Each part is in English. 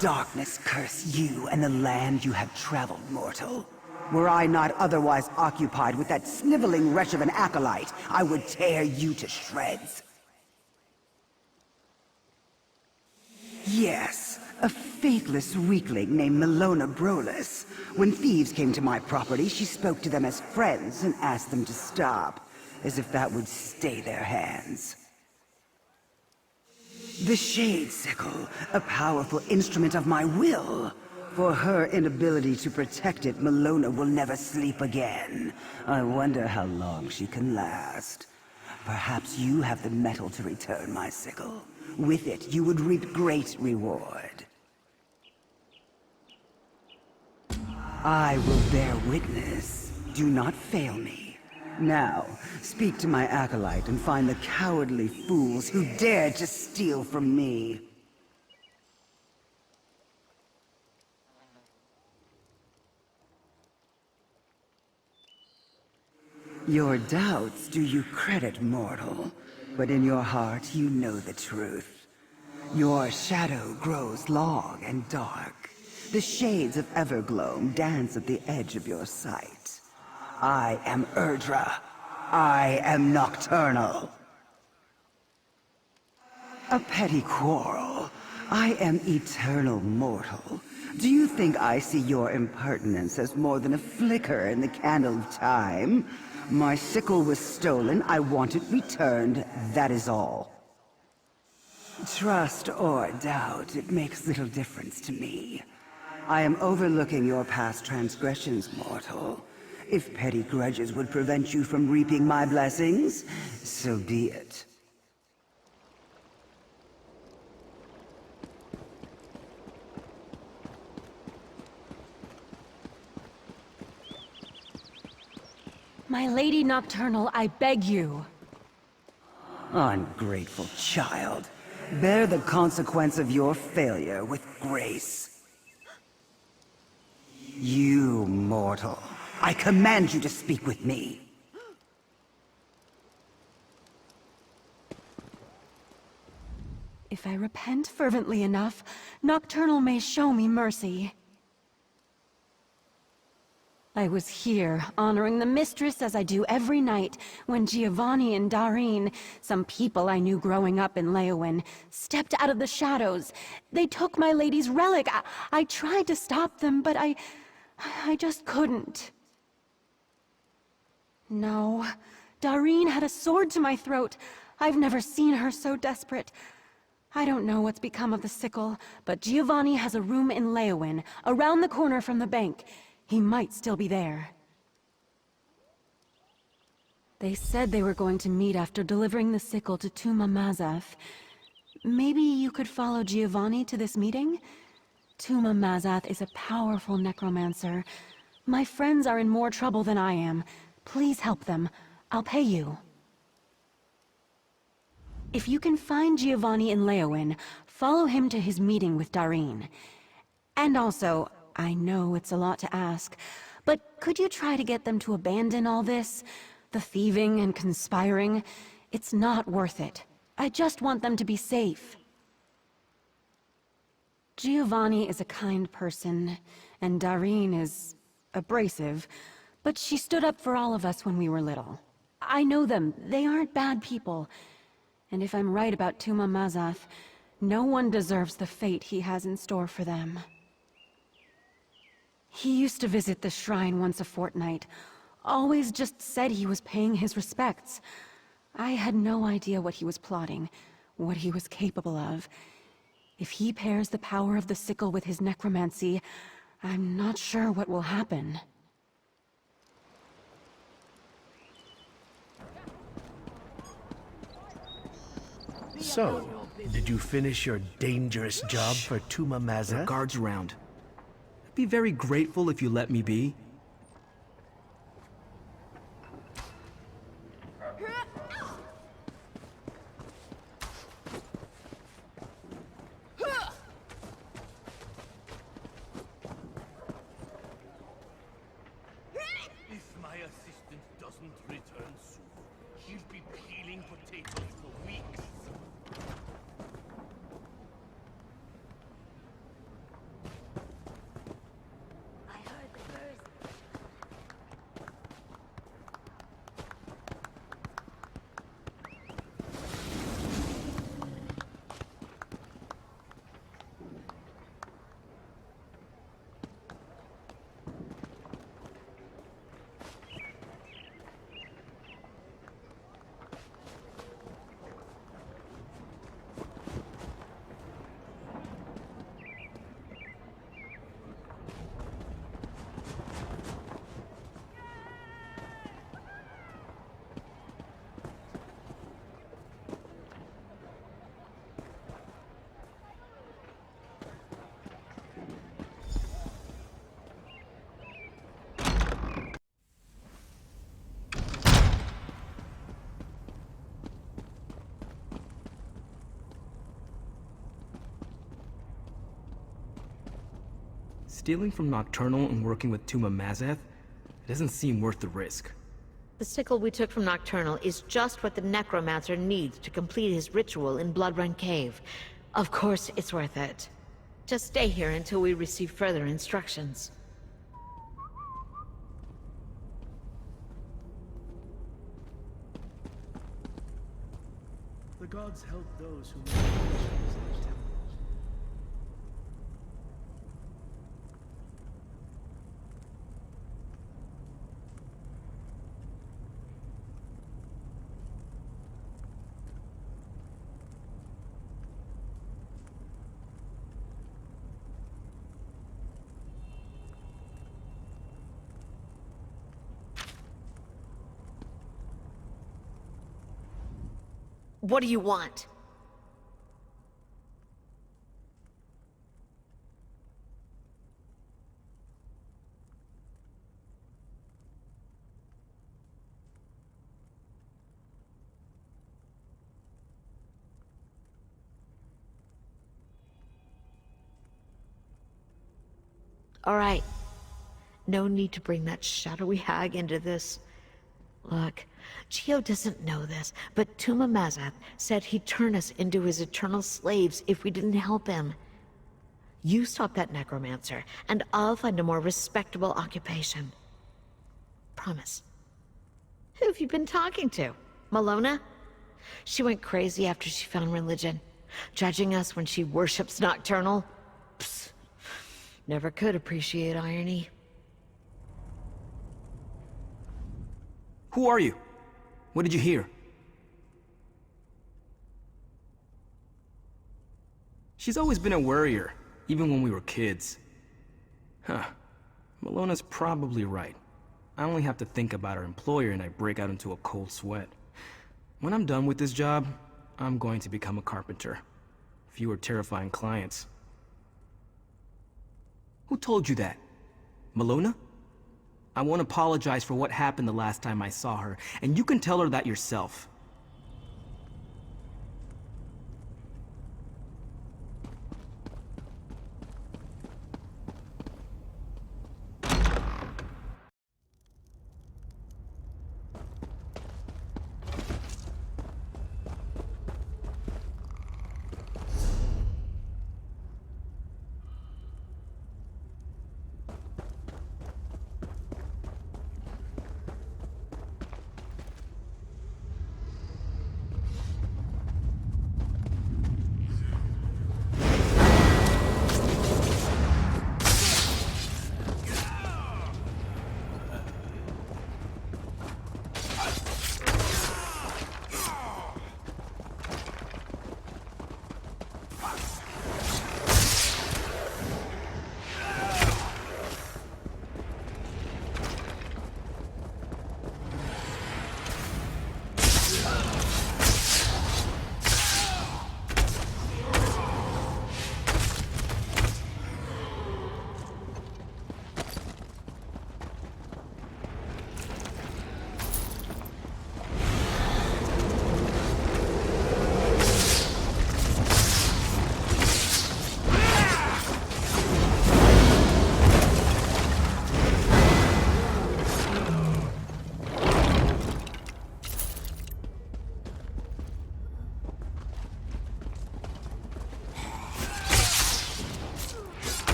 Darkness curse you and the land you have traveled, mortal. Were I not otherwise occupied with that sniveling wretch of an acolyte, I would tear you to shreds. Yes, a faithless weakling named Milona Brolis. When thieves came to my property, she spoke to them as friends and asked them to stop, as if that would stay their hands. The Shade Sickle, a powerful instrument of my will. For her inability to protect it, Milona will never sleep again. I wonder how long she can last. Perhaps you have the metal to return my sickle. With it, you would reap great reward. I will bear witness. Do not fail me. Now, speak to my acolyte and find the cowardly fools who dared to steal from me. Your doubts do you credit, mortal, but in your heart you know the truth. Your shadow grows long and dark. The shades of Evergloam dance at the edge of your sight. I am Erdra. I am nocturnal. A petty quarrel. I am eternal mortal. Do you think I see your impertinence as more than a flicker in the candle of time? My sickle was stolen, I want it returned, that is all. Trust or doubt, it makes little difference to me. I am overlooking your past transgressions, mortal. If petty grudges would prevent you from reaping my blessings, so be it. My Lady Nocturnal, I beg you. Ungrateful child. Bear the consequence of your failure with grace. You mortal, I command you to speak with me. If I repent fervently enough, Nocturnal may show me mercy. I was here, honoring the mistress as I do every night, when Giovanni and Darine, some people I knew growing up in Leowin, stepped out of the shadows. They took my lady's relic. I tried to stop them, but I just couldn't. No, Darine had a sword to my throat. I've never seen her so desperate. I don't know what's become of the sickle, but Giovanni has a room in Leowin, around the corner from the bank. He might still be there. They said they were going to meet after delivering the sickle to Tuma Mazath. Maybe you could follow Giovanni to this meeting? Tuma Mazath is a powerful necromancer. My friends are in more trouble than I am. Please help them. I'll pay you. If you can find Giovanni in Leowin, follow him to his meeting with Darine. And also, I know it's a lot to ask, but could you try to get them to abandon all this? The thieving and conspiring? It's not worth it. I just want them to be safe. Giovanni is a kind person, and Darine is abrasive, but she stood up for all of us when we were little. I know them. They aren't bad people. And if I'm right about Tuma Mazath, no one deserves the fate he has in store for them. He used to visit the shrine once a fortnight. Always just said he was paying his respects. I had no idea what he was plotting, what he was capable of. If he pairs the power of the sickle with his necromancy, I'm not sure what will happen. So, did you finish your dangerous job for Tuma Mazath? Guards around. I'd be very grateful if you let me be. If my assistant doesn't return soon, he'll be peeling potatoes for weeks. Stealing from Nocturnal and working with Tuma Mazeth? It doesn't seem worth the risk. The sickle we took from Nocturnal is just what the Necromancer needs to complete his ritual in Bloodrun Cave. Of course it's worth it. Just stay here until we receive further instructions. The gods help those who make decisions in the temple. What do you want? All right. No need to bring that shadowy hag into this. Look, Geo doesn't know this, but Tuma Mazeth said he'd turn us into his eternal slaves if we didn't help him. You stop that necromancer, and I'll find a more respectable occupation. Promise. Who have you been talking to? Malona? She went crazy after she found religion, judging us when she worships Nocturnal. Psst. Never could appreciate irony. Who are you? What did you hear? She's always been a worrier, even when we were kids. Huh. Malona's probably right. I only have to think about her employer and I break out into a cold sweat. When I'm done with this job, I'm going to become a carpenter. Fewer terrifying clients. Who told you that? Malona? I won't apologize for what happened the last time I saw her, and you can tell her that yourself.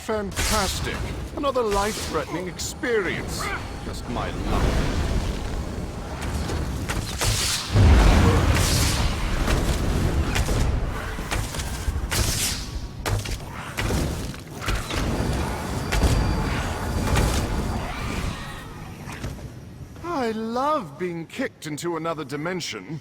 fantastic. Another life-threatening experience. Just my luck. I love being kicked into another dimension.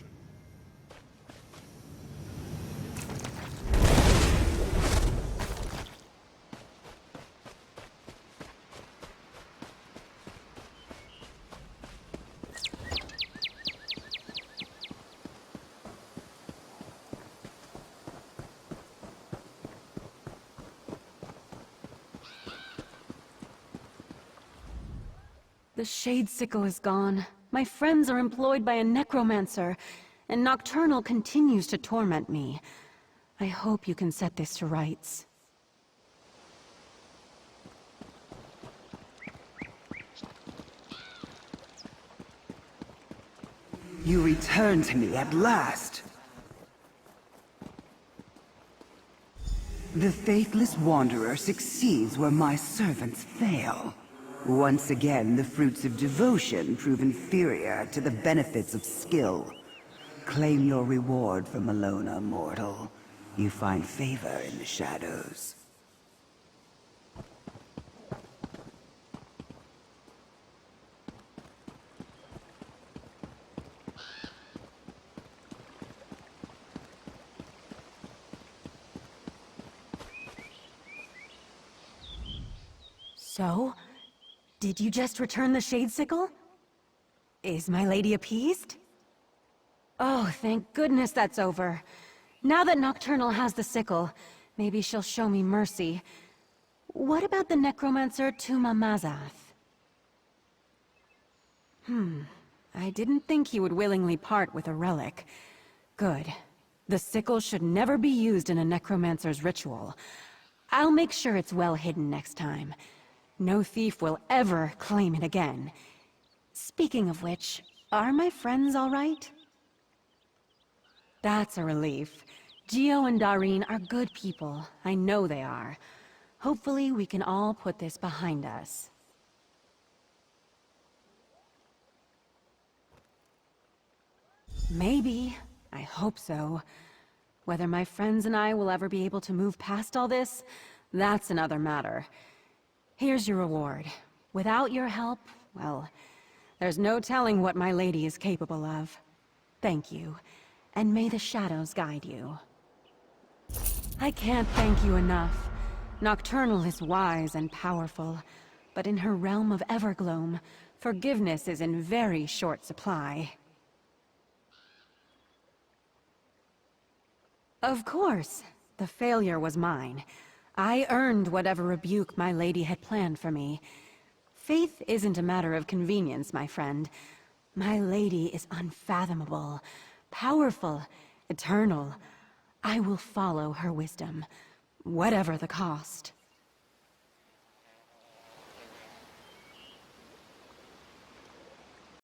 The Shade Sickle is gone. My friends are employed by a necromancer, and Nocturnal continues to torment me. I hope you can set this to rights. You return to me at last. The faithless wanderer succeeds where my servants fail. Once again, the fruits of devotion prove inferior to the benefits of skill. Claim your reward from Malona, mortal. You find favor in the shadows. So? Did you just return the Shade Sickle? Is my lady appeased? Oh, thank goodness that's over. Now that Nocturnal has the sickle, maybe she'll show me mercy. What about the necromancer Tuma Mazath? I didn't think he would willingly part with a relic. Good. The sickle should never be used in a necromancer's ritual. I'll make sure it's well hidden next time. No thief will ever claim it again. Speaking of which, are my friends all right? That's a relief. Gio and Dareen are good people. I know they are. Hopefully we can all put this behind us. Maybe. I hope so. Whether my friends and I will ever be able to move past all this, that's another matter. Here's your reward. Without your help, well, there's no telling what my lady is capable of. Thank you, and may the shadows guide you. I can't thank you enough. Nocturnal is wise and powerful, but in her realm of Evergloam, forgiveness is in very short supply. Of course, the failure was mine. I earned whatever rebuke my lady had planned for me. Faith isn't a matter of convenience, my friend. My lady is unfathomable, powerful, eternal. I will follow her wisdom, whatever the cost.